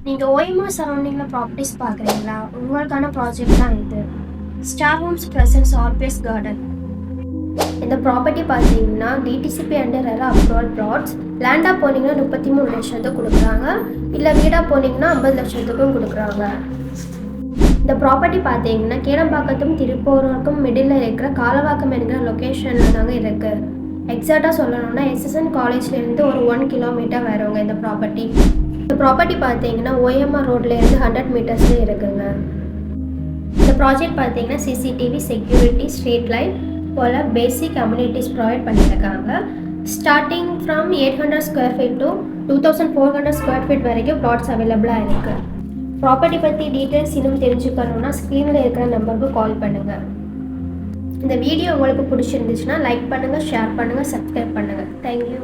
நீங்கள் ஓஎம்ஆர் சரௌண்டிங்கில் ப்ராப்பர்ட்டிஸ் பார்க்குறீங்களா? உங்களுக்கான ப்ராஜெக்ட் தான் இது. Star Homes Presence RPS Garden. இந்த ப்ராப்பர்ட்டி பார்த்தீங்கன்னா DTCP under RERA approval plots. லேண்டாக போனீங்கன்னா 33 லட்சத்துக்கு கொடுக்குறாங்க, இல்லை வீடாக போனீங்கன்னா 50 லட்சத்துக்கும் கொடுக்குறாங்க. இந்த ப்ராப்பர்ட்டி பார்த்தீங்கன்னா கேளம்பாக்கத்தும் திருப்பூருக்கும் மிடில் இருக்கிற காலவாக்கம் என்கிற லொக்கேஷனில் தாங்க இருக்குது. எக்ஸாக்டாக சொல்லணும்னா எஸ்எஸ்என் காலேஜ்லேருந்து ஒரு 1 கிலோமீட்டர் வருங்க இந்த ப்ராப்பர்ட்டி. இந்த ப்ராப்பர்ட்டி பார்த்தீங்கன்னா ஓஎம்ஆர் ரோட்லேருந்து 100 மீட்டர்ஸ்லேயே இருக்குங்க. இந்த ப்ராஜெக்ட் பார்த்தீங்கன்னா CCTV, security, street light pole basic amenities provide பண்ணியிருக்காங்க. Starting from 800 square feet to 2400 square feet வரைக்கும் ப்ளாட்ஸ் அவைலபிளாக இருக்குது. ப்ராப்பர்ட்டி பற்றி டீட்டெயில்ஸ் இன்னும் தெரிஞ்சுக்கணுன்னா ஸ்க்ரீனில் இருக்கிற நம்பருக்கு கால் பண்ணுங்கள். இந்த வீடியோ உங்களுக்கு பிடிச்சிருந்துச்சுன்னா லைக் பண்ணுங்கள், ஷேர் பண்ணுங்கள், சப்ஸ்கிரைப் பண்ணுங்கள். தேங்க்யூ.